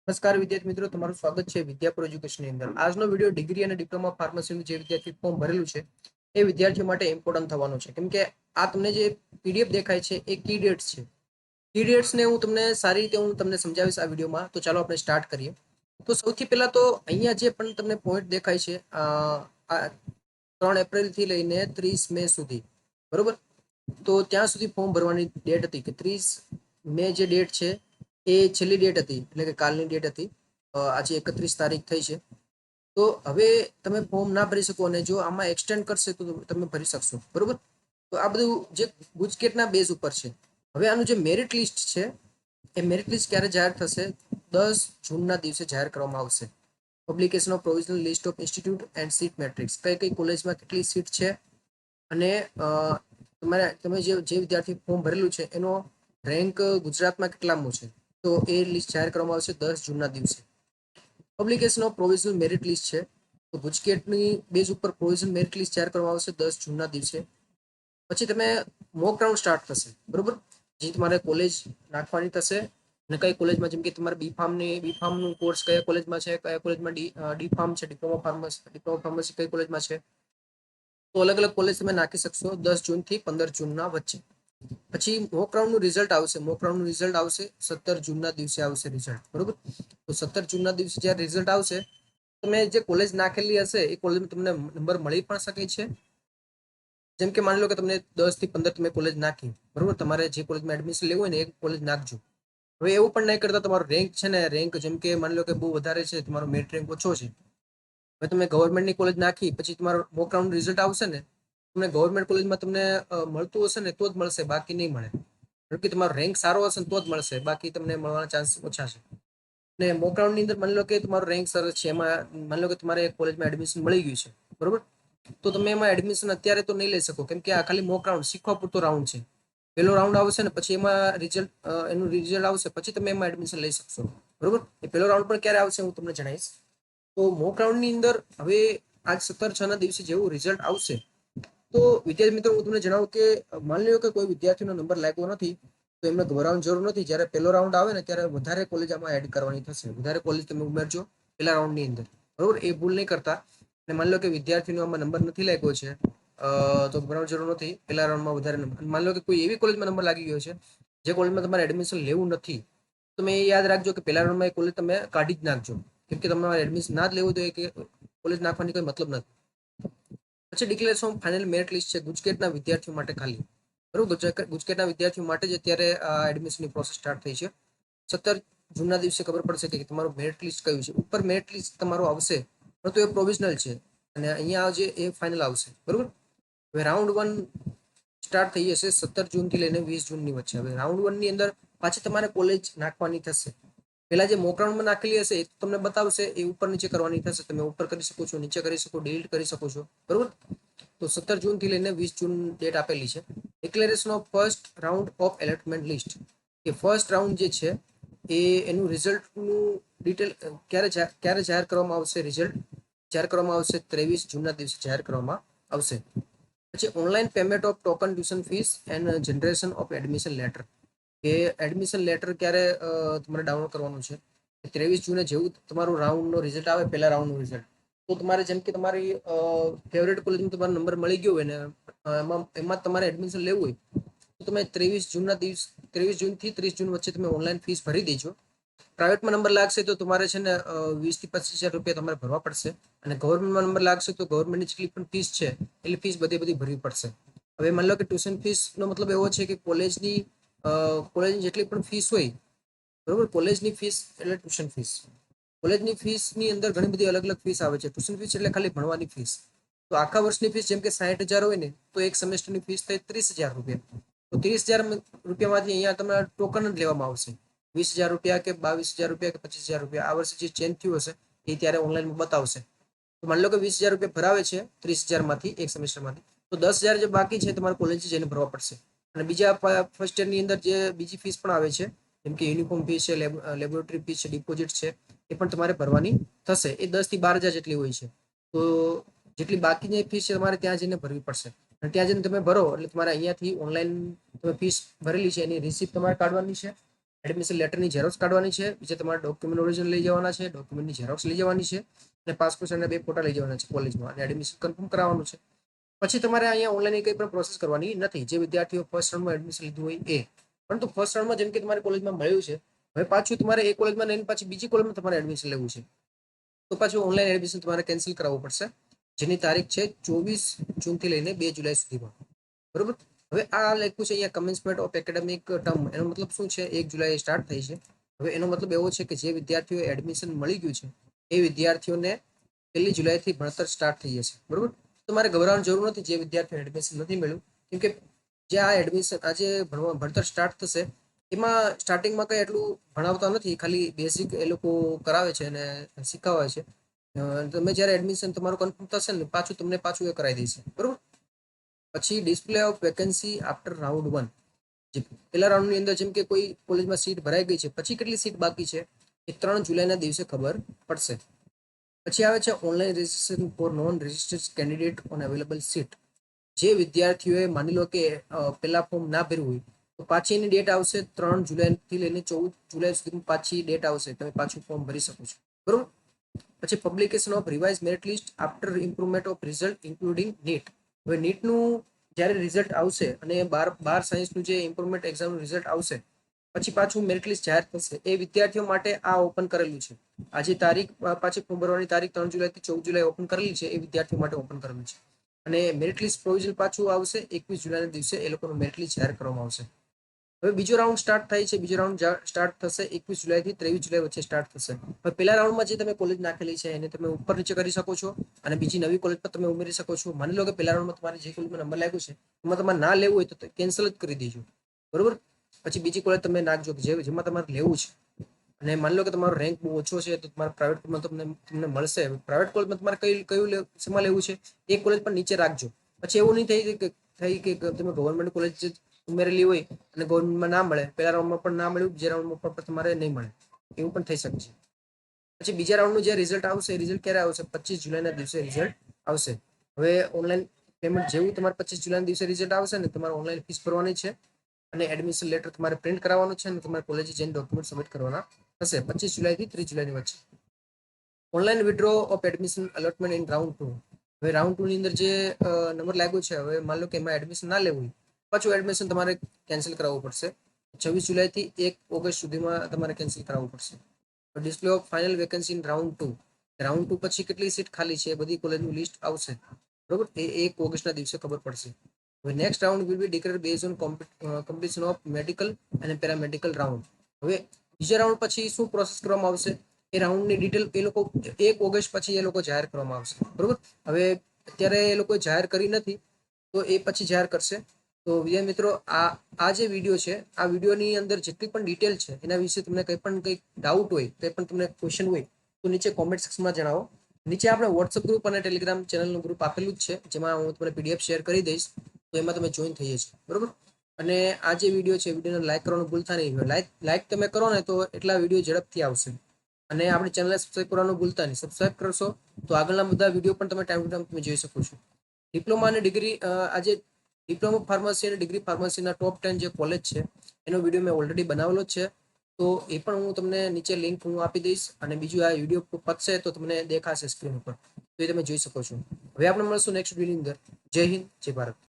નમસ્કાર વિદ્યાર્થી મિત્રો, તમારું સ્વાગત છે વિદ્યા પ્રો એજ્યુકેશનની અંદર. આજનો વિડીયો ડિગ્રી અને ડિપ્લોમા ફાર્મસીનું જે વિદ્યાર્થી ફોર્મ ભરેલું છે એ વિદ્યાર્થીઓ માટે ઇમ્પોર્ટન્ટ થવાનો છે, કેમ કે આ તમને જે પીડીએફ દેખાય છે એ કી ડેટ્સ છે. કી ડેટ્સને હું તમને સારી રીતે સમજાવીશ આ વિડીયોમાં. તો ચાલો આપણે સ્ટાર્ટ કરીએ. તો સૌથી પહેલા તો અહીંયા જે પણ તમને પોઈન્ટ દેખાય છે, આ 3 એપ્રિલથી લઈને 30 મે સુધી, બરોબર. તો ત્યાં સુધી ફોર્મ ભરવાની ડેટ હતી કે 30 મે જે ડેટ છે એ છેલ્લી ડેટ હતી, એટલે કે કાલની ડેટ હતી. આજે 31 તારીખ થઈ છે. તો હવે તમે ફોર્મ ના ભરી શકો, અને જો આમાં એક્સટેન્ડ કરશે તો તમે ભરી શકશો, બરોબર. તો આ બધું જે ગુજકેટના બેઝ ઉપર છે. હવે આનું જે મેરિટ લિસ્ટ છે એ મેરિટ લિસ્ટ ક્યારે જાહેર થશે? 10 જૂનના દિવસે જાહેર કરવામાં આવશે. Publication of provisional list of institute and sit matrix, કઈ કઈ કોલેજમાં કેટલી સીટ છે અને તમે જે વિદ્યાર્થી ફોર્મ ભરેલું છે એનો રેન્ક ગુજરાતમાં કેટલામો છે, તો એ લિસ્ટ જાહેર કરવામાં આવશે 10 જૂનના દિવસે. Publication of provisional merit list છે, તો ગુજકેટની બેઝ ઉપર પ્રોવિઝનલ મેરિટ લિસ્ટ જાહેર કરવામાં આવશે 10 જૂનના દિવસે. પછી તમે મોક રાઉન્ડ સ્ટાર્ટ થશે, બરોબર, જે તમારે કોલેજ નાખવાની થશે અને કઈ કોલેજમાં, જેમ કે તમારે બીફાર્મનું કોર્સ કયા કોલેજમાં છે, કયા કોલેજમાં ડી ફાર્મ છે, ડિપ્લોમા ફાર્મસી કઈ કોલેજમાં છે, તો અલગ અલગ કોલેજ તમે નાખી શકશો 10 જૂનથી 15 જૂનના વચ્ચે. પછી મોક રાઉન્ડનું રિઝલ્ટ આવશે. મોક રાઉન્ડનું રિઝલ્ટ આવશે 17 જૂનના દિવસે આવશે રિઝલ્ટ, બરોબર. તો 17 જૂનના દિવસે જ્યારે રિઝલ્ટ આવશે, તમે જે કોલેજ નાખેલી હશે એ કોલેજમાં તમને નંબર મળી પણ શકે છે. જેમ કે માની લો કે તમને 10 થી 15 તમે કોલેજ નાખી, બરોબર. તમારે જે કોલેજમાં એડમિશન લેવું હોય ને એ કોલેજ નાખજો. હવે એવું પણ નહીં કરતા તમારો રેન્ક છે ને, રેન્ક જેમ કે માની લો કે બહુ વધારે છે, તમારો મેરિટ રેન્ક ઓછો છે. હવે તમે ગવર્મેન્ટની કોલેજ નાખી, પછી તમારો મોક રાઉન્ડ રિઝલ્ટ આવશે ને, તમને ગવર્મેન્ટ કોલેજમાં તમને મળતું હશે ને તો જ મળશે, બાકી નહીં મળે. કારણ કે તમારો રેન્ક સારો હશે ને તો જ મળશે, બાકી તમને મળવાના ચાન્સ ઓછા છે. ને મોક રાઉન્ડની અંદર માની લો કે તમારો રેન્ક સરસ છે, એમાં માની લો કે તમારે કોલેજમાં એડમિશન મળી ગયું છે, બરોબર. તો તમે એમાં એડમિશન અત્યારે તો નહીં લઈ શકો, કેમ કે આ ખાલી મોક રાઉન્ડ, શીખવા પૂરતો રાઉન્ડ છે. પહેલો રાઉન્ડ આવશે ને પછી એમાં એનું રિઝલ્ટ આવશે, પછી તમે એમાં એડમિશન લઈ શકશો, બરોબર. એ પહેલો રાઉન્ડ પણ ક્યારે આવશે હું તમને જણાવીશ. તો મોક રાઉન્ડની અંદર હવે આજ 17/6 દિવસે જેવું રિઝલ્ટ આવશે, તો વિદ્યાર્થી મિત્રો હું તમને જણાવું કે માની લો કે કોઈ વિદ્યાર્થીનો નંબર લાગ્યો નથી, તો એમને ગભરાવાની જરૂર નથી. જ્યારે પહેલો રાઉન્ડ આવે ને ત્યારે વધારે કોલેજ આમાં એડ કરવાની થશે. વધારે કોલેજ તમે ઉમેરજો પહેલા રાઉન્ડની અંદર, બરોબર. એ ભૂલ નહીં કરતા. અને માની લો કે વિદ્યાર્થીનો આમાં નંબર નથી લાગ્યો છે, તો ગભરાવાની જરૂર નથી. પહેલા રાઉન્ડમાં વધારે નંબર, માની લો કે કોઈ એવી કોલેજમાં નંબર લાગી ગયો છે જે કોલેજમાં તમારે એડમિશન લેવું નથી, તમે એ યાદ રાખજો કે પહેલા રાઉન્ડમાં એ કોલેજ તમે કાઢી જ નાખજો, કેમ કે તમારે એડમિશન ના જ લેવું તો એ કોલેજ નાખવાની કોઈ મતલબ નથી. પછી declaration of final merit list છે, ગુજકેટના વિદ્યાર્થીઓ માટે ખાલી, બરોબર. ગુજકેટના વિદ્યાર્થીઓ માટે જ અત્યારે એડમિશનની પ્રોસેસ સ્ટાર્ટ થઈ છે. 17 જૂનના દિવસે ખબર પડશે કે તમારું મેરિટ લિસ્ટ કયું છે. ઉપર મેરિટ લિસ્ટ તમારું આવશે, પરંતુ એ પ્રોવિઝનલ છે, અને અહીંયા જે એ ફાઇનલ આવશે, બરોબર. હવે રાઉન્ડ 1 સ્ટાર્ટ થઈ જશે 17 જૂનથી લઈને 20 જૂનની વચ્ચે. હવે રાઉન્ડ 1 ની અંદર પાછી તમારે કોલેજ નાખવાની થશે. પેલા જે મોક રાઉન્ડમાં નાખેલી હશે એ તમને બતાવશે, એ ઉપર નીચે કરવાની થશે. તમે ઉપર કરી શકો છો, નીચે કરી શકો, ડિલીટ કરી શકો છો, બરોબર. તો 17 જૂનથી લઈને 20 જૂન ડેટ આપેલી છે. Declaration of first round of allotment list, કે ફર્સ્ટ રાઉન્ડ જે છે એનું રિઝલ્ટનું ડિટેલ ક્યારે જાહેર કરવામાં આવશે? રિઝલ્ટ જાહેર કરવામાં આવશે 23 જૂનના દિવસે જાહેર કરવામાં આવશે. પછી online payment of token tuition fees and generation of admission letter, કે એડમિશન લેટર ક્યારે તમારે ડાઉનલોડ કરવાનું છે? 23 જૂને જેવું તમારું રાઉન્ડનો રિઝલ્ટ આવે, પહેલા રાઉન્ડનું રિઝલ્ટ, તો તમારે જેમ કે તમારી ફેવરેટ કોલેજમાં તમારો નંબર મળી ગયો હોય ને, એમાં તમારે એડમિશન લેવું હોય, તો તમે 23 જૂનથી 30 જૂન વચ્ચે તમે ઓનલાઈન ફીસ ભરી દેજો. પ્રાઇવેટમાં નંબર લાગશે તો તમારે છે ને 20 થી 25 હજાર રૂપિયા તમારે ભરવા પડશે, અને ગવર્મેન્ટમાં નંબર લાગશે તો ગવર્મેન્ટની જેટલી પણ ફીસ છે એટલી ફીસ બધી ભરવી પડશે. હવે માની લો કે ટ્યુશન ફીસનો મતલબ એવો છે કે કોલેજની જેટલી પણ ફીસ હોય, બરોબર. કોલેજની ફીસ એટલે ટ્યુશન ફીસ. કોલેજની ફીસની અંદર ઘણી બધી અલગ અલગ ફીસ આવે છે. ટ્યુશન ફીસ એટલે ખાલી ભણવાની ફીસ. તો આખા વર્ષની ફીસ જેમ કે 60,000 હોય ને, તો એક સેમેસ્ટરની ફીસ થાય 30,000 રૂપિયા. તો 30,000 રૂપિયામાંથી અહીંયા તમારા ટોકન જ લેવામાં આવશે. 20,000 રૂપિયા કે 22,000 રૂપિયા કે 25,000 રૂપિયા, આ વર્ષે જે ચેન્જ થયું હશે એ ત્યારે ઓનલાઈનમાં બતાવશે. તો માની લો કે 20,000 રૂપિયા ભરાવે છે 30,000 માંથી, એક સેમેસ્ટરમાંથી, તો 10,000 જે બાકી છે તમારે કોલેજ જઈને ભરવા પડશે. અને બીજા ફર્સ્ટ યરની અંદર જે બીજી ફીસ પણ આવે છે, જેમ કે યુનિફોર્મ ફીસ છે, લેબોરેટરી ફીસ છે, ડિપોઝિટ છે, એ પણ તમારે ભરવાની થશે. એ 10 થી 12,000 જેટલી હોય છે. તો જેટલી બાકીની ફીસ છે તમારે ત્યાં જઈને ભરવી પડશે. અને ત્યાં જઈને તમે ભરો એટલે તમારે અહીંયાથી ઓનલાઈન તમે ફીસ ભરેલી છે એની રિસિપ્ટ તમારે કાઢવાની છે. એડમિશન લેટરની ઝેરોક્સ કાઢવાની છે, બીજા તમારા ડોક્યુમેન્ટ ઓરિજિનલ લઈ જવાના છે, ડોક્યુમેન્ટની ઝેરોક્સ લઈ જવાની છે, અને પાસપોર્ટ અને 2 ફોટા લઈ જવાના છે કોલેજમાં, અને એડમિશન કન્ફર્મ કરાવવાનું છે. પછી તમારે અહીંયા ઓનલાઈન કંઈ પણ પ્રોસેસ કરવાની નથી, જે વિદ્યાર્થીઓ ફર્સ્ટ રાઉન્ડમાં એડમિશન લીધું હોય એ. પરંતુ ફર્સ્ટ રાઉન્ડમાં જેમ કે તમારી કોલેજમાં મળ્યું છે, હવે પાછું તમારે એ કોલેજમાં લઈને પાછી બીજી કોલેજમાં તમારે એડમિશન લેવું છે, તો પાછું ઓનલાઈન એડમિશન તમારે કેન્સલ કરાવવું પડશે, જેની તારીખ છે 24 જૂનથી લઈને 2 જુલાઈ સુધીમાં. બરોબર. હવે આ લખ્યું છે અહીંયા કમેન્સમેન્ટ ઓફ એકેડેમિક ટર્મ, એનો મતલબ શું છે? 1 જુલાઈ સ્ટાર્ટ થઈ છે. હવે એનો મતલબ એવો છે કે જે વિદ્યાર્થીઓ એડમિશન મળી ગયું છે એ વિદ્યાર્થીઓને 1 જુલાઈથી ભણતર સ્ટાર્ટ થઈ જશે. બરોબર. તમારે ગભરાવાની જરૂર નથી જે વિદ્યાર્થીઓને એડમિશન નથી મળ્યું, કેમ કે જે આ એડમિશન આજે ભણતર સ્ટાર્ટ થશે એમાં સ્ટાર્ટિંગમાં કંઈ એટલું ભણાવતા નથી, ખાલી બેઝિક એ લોકો કરાવે છે અને શીખવાવે છે. તમે જ્યારે એડમિશન તમારું કન્ફર્મ થશે ને તમને પાછું એ કરાવી દેશે. બરોબર. પછી display of vacancy after round 1, જે પહેલા રાઉન્ડની અંદર જેમ કે કોઈ કોલેજમાં સીટ ભરાઈ ગઈ છે, પછી કેટલી સીટ બાકી છે એ 3 જુલાઈના દિવસે ખબર પડશે. પછી આવે છે online registration four non registered candidate on available seat. જે વિદ્યાર્થીઓએ માની લો કે પહેલા ફોર્મ ના ભર્યું હોય તો પાછી એની ડેટ આવશે 3 જુલાઈથી લઈને 14 જુલાઈ સુધીમાં પાછી ડેટ આવશે, તમે પાછું ફોર્મ ભરી શકો છો. બરોબર. પછી publication of revise merit list after improvement of result including NEET. હવે નીટનું જ્યારે રિઝલ્ટ આવશે અને 12 સાયન્સનું જે ઇમ્પ્રુવમેન્ટ એક્ઝામનું રિઝલ્ટ આવશે પછી પાછું મેરિટ લિસ્ટ જાહેર થશે, એ વિદ્યાર્થીઓ માટે આ ઓપન કરેલું છે. આજે તારીખ પાછી ફોર્મ ભરવાની તારીખ 3 જુલાઈથી 14 જુલાઈ ઓપન કરેલી છે, એ વિદ્યાર્થીઓ માટે ઓપન કરેલું છે. અને મેરિટ લિસ્ટ પ્રોવિઝન પાછું આવશે 21 જુલાઈના દિવસે, એ લોકોનું મેરિટ લિસ્ટ જાહેર કરવામાં આવશે. હવે બીજો રાઉન્ડ સ્ટાર્ટ થાય છે. બીજો રાઉન્ડ સ્ટાર્ટ થશે 21 જુલાઈથી 23 જુલાઈ વચ્ચે સ્ટાર્ટ થશે. હવે પહેલા રાઉન્ડમાં જે તમે કોલેજ નાખેલી છે એને તમે ઉપર નીચે કરી શકો છો, અને બીજી નવી કોલેજ પર તમે ઉમેરી શકો છો. માની લો કે પહેલા રાઉન્ડમાં તમારે જે કોલેજમાં નંબર લાગ્યો છે એમાં તમારે ના લેવું હોય તો કેન્સલ જ કરી દેજો. બરોબર. પછી બીજી કોલેજ તમે નાખજો કે જેમાં તમારે લેવું છે. અને માની લો કે તમારો રેન્ક બહુ ઓછો છે તો તમારે પ્રાઇવેટ કોલેજમાં તમને મળશે. પ્રાઇવેટ કોલેજમાં તમારે કયું શેમાં લેવું છે એ કોલેજ પર નીચે રાખજો. પછી એવું નહીં થઈ કે તમે ગવર્મેન્ટ કોલેજ ઉમેરેલી હોય અને ગવર્મેન્ટમાં ના મળે, પહેલા રાઉન્ડમાં પણ ના મળ્યું, બીજા રાઉન્ડમાં પણ તમારે નહીં મળે, એવું પણ થઈ શકે છે. પછી બીજા રાઉન્ડનું જે રિઝલ્ટ આવશે, રિઝલ્ટ ક્યારે આવશે? 25 જુલાઈના દિવસે રિઝલ્ટ આવશે. હવે ઓનલાઈન પેમેન્ટ જેવું તમારે 25 જુલાઈના દિવસે રિઝલ્ટ આવશે ને, તમારે ઓનલાઈન ફીસ ભરવાની છે અને એડમિશન લેટર તમારે પ્રિન્ટ કરાવવાનું છે અને તમારે કોલેજે જઈને ડોક્યુમેન્ટ સબમિટ કરવાના થશે 25 જુલાઈથી 30 જુલાઈની વચ્ચે. Online withdraw of admission allotment in round 2. હવે રાઉન્ડ 2 ની અંદર જે નંબર લાગ્યો છે, હવે માની લો કે એમાં એડમિશન ના લેવું હોય, પાછું એડમિશન તમારે કેન્સલ કરાવવું પડશે. 26 જુલાઈથી 1 ઓગસ્ટ સુધીમાં તમારે કેન્સલ કરાવવું પડશે. Display of final vacancy in round 2. Round 2 પછી કેટલી સીટ ખાલી છે બધી કોલેજનું લિસ્ટ આવશે. બરોબર. એ 1 ઓગસ્ટના દિવસે ખબર પડશે. હવે next round will be declare base on competition of medical અને પેરામેડિકલ રાઉન્ડ. હવે બીજા રાઉન્ડ પછી શું પ્રોસેસ કરવામાં આવશે એ રાઉન્ડની ડિટેલ એ લોકો 1 ઓગસ્ટ પછી એ લોકો જાહેર કરવામાં આવશે. બરોબર. હવે અત્યારે એ લોકો જાહેર કરી નથી, તો એ પછી જાહેર કરશે. તો વિદ્યાર્થી મિત્રો, આ જે વિડીયો છે, આ વિડીયોની અંદર જેટલી પણ ડિટેલ છે એના વિશે તમને કંઈક ડાઉટ હોય, કંઈ પણ તમને ક્વેશ્ચન હોય તો નીચે કોમેન્ટ સેક્શનમાં જણાવો. નીચે આપણે વોટ્સઅપ ગ્રુપ અને ટેલિગ્રામ ચેનલનું ગ્રુપ આપેલું જ છે, જેમાં હું તમને PDF શેર કરી દઈશ, તો એમાં તમે જોઈન થઈ જશો. બરોબર. અને આ જે વિડીયો છે, વિડીયોને લાઈક કરવાનું ભૂલતા નહીં. લાઈક તમે કરો ને તો એટલા વિડીયો ઝડપથી આવશે. અને આપણી ચેનલને સબસ્ક્રાઈબ કરવાનું ભૂલતા નહીં. સબસ્ક્રાઈબ કરશો તો આગળના બધા વિડીયો પણ તમે ટાઈમ ટુ ટાઈમ તમે જોઈ શકો છો. ડિપ્લોમા અને ડિગ્રી, આજે ડિપ્લોમા ફાર્મસી અને ડિગ્રી ફાર્મસીના ટોપ 10 જે કોલેજ છે એનો વિડીયો મેં ઓલરેડી બનાવેલો જ છે, તો એ પણ હું તમને નીચે લિંક હું આપી દઈશ. અને બીજું આ વિડીયો પતશે તો તમને દેખાશે સ્ક્રીન ઉપર, તો એ તમે જોઈ શકો છો. હવે આપણે મળશું નેક્સ્ટ વિડીયોની અંદર. જય હિન્દ, જય ભારત.